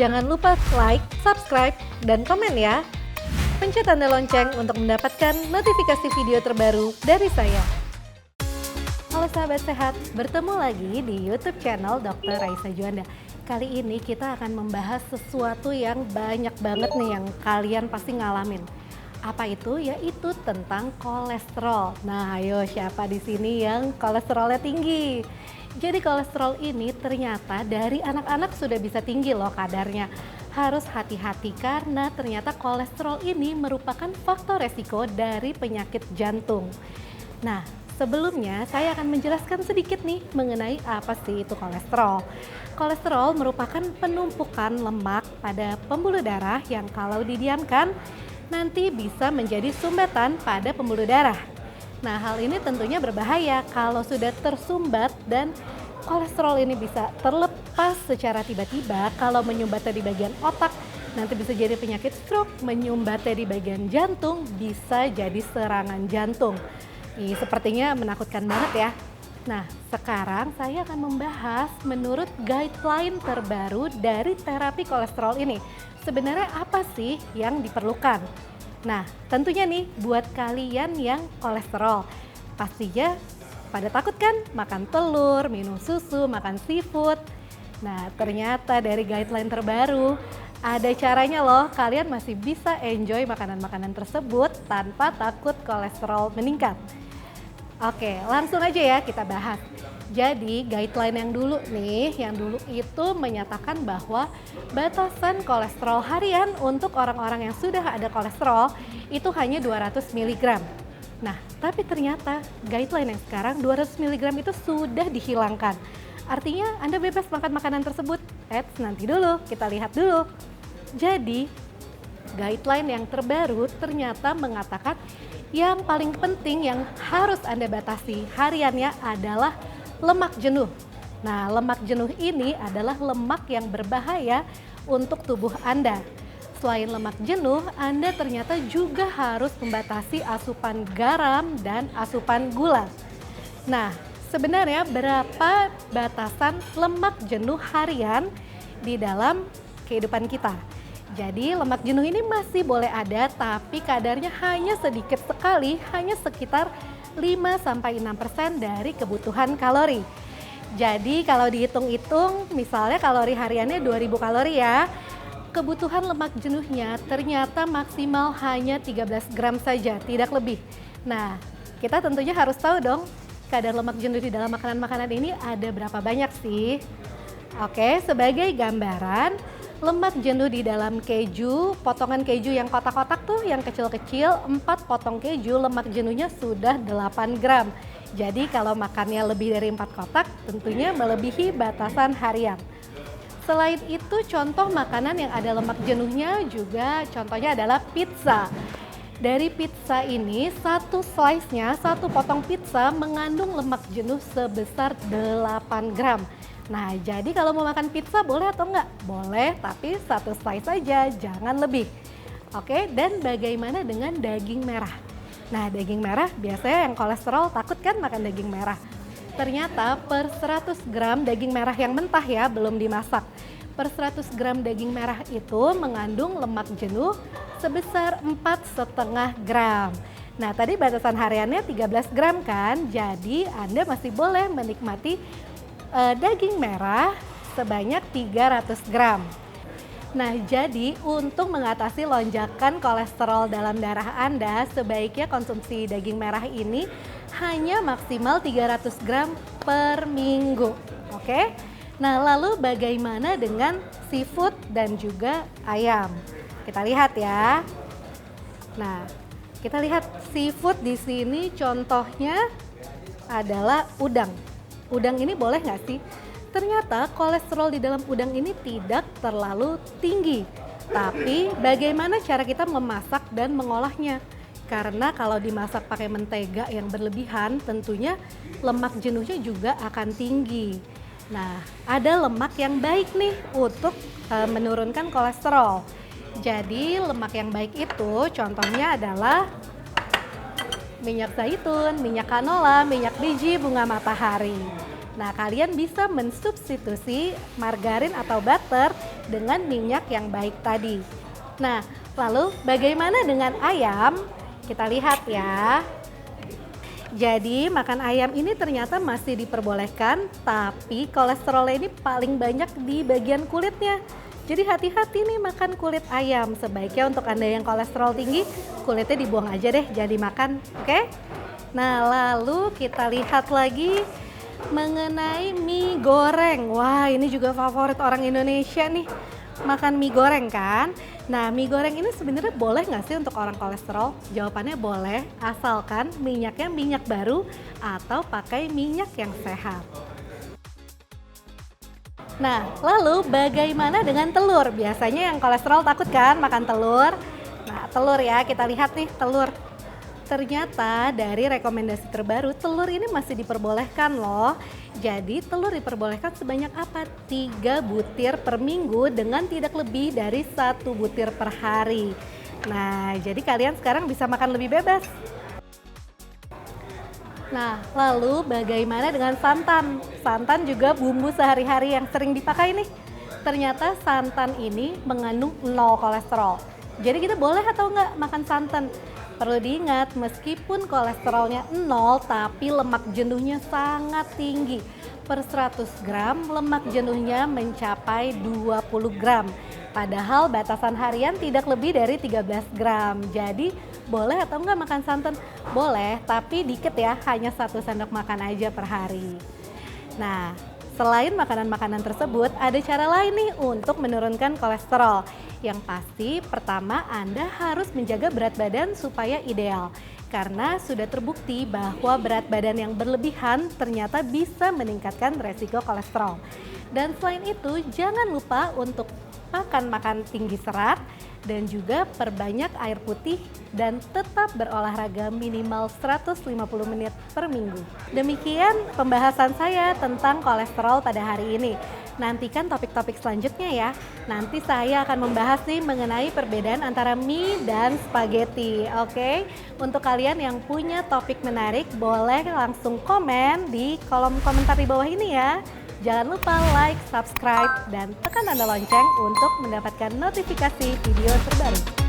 Jangan lupa like, subscribe, dan komen ya. Pencet tanda lonceng untuk mendapatkan notifikasi video terbaru dari saya. Halo sahabat sehat, bertemu lagi di YouTube channel Dr. Raisa Juanda. Kali ini kita akan membahas sesuatu yang banyak banget nih yang kalian pasti ngalamin. Apa itu? Yaitu tentang kolesterol. Nah, ayo siapa di sini yang kolesterolnya tinggi? Jadi kolesterol ini ternyata dari anak-anak sudah bisa tinggi loh kadarnya. Harus hati-hati karena ternyata kolesterol ini merupakan faktor resiko dari penyakit jantung. Nah, sebelumnya saya akan menjelaskan sedikit nih mengenai apa sih itu kolesterol. Kolesterol merupakan penumpukan lemak pada pembuluh darah yang kalau didiamkan nanti bisa menjadi sumbatan pada pembuluh darah. Nah, hal ini tentunya berbahaya kalau sudah tersumbat dan kolesterol ini bisa terlepas secara tiba-tiba kalau menyumbatnya di bagian otak, nanti bisa jadi penyakit stroke, menyumbatnya di bagian jantung, bisa jadi serangan jantung. Ini sepertinya menakutkan banget ya. Nah, sekarang saya akan membahas menurut guideline terbaru dari terapi kolesterol ini. Sebenarnya apa sih yang diperlukan? Nah, tentunya nih buat kalian yang kolesterol, pastinya pada takut kan makan telur, minum susu, makan seafood. Nah, ternyata dari guideline terbaru ada caranya loh, kalian masih bisa enjoy makanan-makanan tersebut tanpa takut kolesterol meningkat. Oke, langsung aja ya kita bahas. Jadi guideline yang dulu nih, yang dulu itu menyatakan bahwa batasan kolesterol harian untuk orang-orang yang sudah ada kolesterol itu hanya 200 mg. Nah, tapi ternyata guideline yang sekarang 200 mg itu sudah dihilangkan. Artinya Anda bebas makan makanan tersebut. Nanti dulu, kita lihat dulu. Jadi, guideline yang terbaru ternyata mengatakan yang paling penting yang harus Anda batasi hariannya adalah lemak jenuh. Nah, lemak jenuh ini adalah lemak yang berbahaya untuk tubuh Anda. Selain lemak jenuh, Anda ternyata juga harus membatasi asupan garam dan asupan gula. Nah, sebenarnya berapa batasan lemak jenuh harian di dalam kehidupan kita? Jadi lemak jenuh ini masih boleh ada, tapi kadarnya hanya sedikit sekali, hanya sekitar 5-6% dari kebutuhan kalori. Jadi kalau dihitung-hitung, misalnya kalori hariannya 2000 kalori ya, kebutuhan lemak jenuhnya ternyata maksimal hanya 13 gram saja, tidak lebih. Nah, kita tentunya harus tahu dong, kadar lemak jenuh di dalam makanan-makanan ini ada berapa banyak sih? Oke, sebagai gambaran, lemak jenuh di dalam keju, potongan keju yang kotak-kotak tuh yang kecil-kecil, 4 potong keju lemak jenuhnya sudah 8 gram. Jadi kalau makannya lebih dari 4 kotak tentunya melebihi batasan harian. Selain itu contoh makanan yang ada lemak jenuhnya juga contohnya adalah pizza. Dari pizza ini satu slice-nya, satu potong pizza mengandung lemak jenuh sebesar 8 gram. Nah, jadi kalau mau makan pizza boleh atau enggak? Boleh, tapi satu slice saja, jangan lebih. Oke, dan bagaimana dengan daging merah? Nah, daging merah biasanya yang kolesterol takut kan makan daging merah. Ternyata per 100 gram daging merah yang mentah ya, belum dimasak. Per 100 gram daging merah itu mengandung lemak jenuh sebesar 4,5 gram. Nah, tadi batasan hariannya 13 gram kan, jadi Anda masih boleh menikmati daging merah sebanyak 300 gram. Nah, jadi untuk mengatasi lonjakan kolesterol dalam darah Anda, sebaiknya konsumsi daging merah ini hanya maksimal 300 gram per minggu. Oke? Nah, lalu bagaimana dengan seafood dan juga ayam? Kita lihat ya. Nah, kita lihat seafood di sini contohnya adalah udang. Udang ini boleh nggak sih? Ternyata kolesterol di dalam udang ini tidak terlalu tinggi. Tapi bagaimana cara kita memasak dan mengolahnya? Karena kalau dimasak pakai mentega yang berlebihan, tentunya lemak jenuhnya juga akan tinggi. Nah, ada lemak yang baik nih untuk menurunkan kolesterol. Jadi lemak yang baik itu contohnya adalah minyak zaitun, minyak canola, minyak biji bunga matahari. Nah, kalian bisa mensubstitusi margarin atau butter dengan minyak yang baik tadi. Nah, lalu bagaimana dengan ayam? Kita lihat ya. Jadi makan ayam ini ternyata masih diperbolehkan, tapi kolesterolnya ini paling banyak di bagian kulitnya. Jadi hati-hati nih makan kulit ayam. Sebaiknya untuk Anda yang kolesterol tinggi, kulitnya dibuang aja deh, jangan dimakan, oke? Nah, lalu kita lihat lagi mengenai mie goreng. Wah, ini juga favorit orang Indonesia nih. Makan mie goreng kan? Nah, mie goreng ini sebenarnya boleh nggak sih untuk orang kolesterol? Jawabannya boleh, asalkan minyaknya minyak baru atau pakai minyak yang sehat. Nah, lalu bagaimana dengan telur? Biasanya yang kolesterol takut kan makan telur? Nah, telur ya, kita lihat nih telur. Ternyata dari rekomendasi terbaru, telur ini masih diperbolehkan loh. Jadi telur diperbolehkan sebanyak apa? 3 butir per minggu dengan tidak lebih dari 1 butir per hari. Nah, jadi kalian sekarang bisa makan lebih bebas. Nah, lalu bagaimana dengan santan? Santan juga bumbu sehari-hari yang sering dipakai nih. Ternyata santan ini mengandung 0 kolesterol. Jadi kita boleh atau nggak makan santan? Perlu diingat, meskipun kolesterolnya 0, tapi lemak jenuhnya sangat tinggi. Per 100 gram, lemak jenuhnya mencapai 20 gram. Padahal batasan harian tidak lebih dari 13 gram. Jadi, boleh atau enggak makan santan? Boleh, tapi dikit ya, hanya 1 sendok makan aja per hari. Nah, selain makanan-makanan tersebut, ada cara lain nih untuk menurunkan kolesterol. Yang pasti, pertama Anda harus menjaga berat badan supaya ideal. Karena sudah terbukti bahwa berat badan yang berlebihan ternyata bisa meningkatkan resiko kolesterol. Dan selain itu, jangan lupa untuk makan tinggi serat dan juga perbanyak air putih dan tetap berolahraga minimal 150 menit per minggu. Demikian pembahasan saya tentang kolesterol pada hari ini. Nantikan topik-topik selanjutnya ya. Nanti saya akan membahas nih mengenai perbedaan antara mie dan spaghetti. Oke? Untuk kalian yang punya topik menarik, boleh langsung komen di kolom komentar di bawah ini ya. Jangan lupa like, subscribe, dan tekan tanda lonceng untuk mendapatkan notifikasi video terbaru.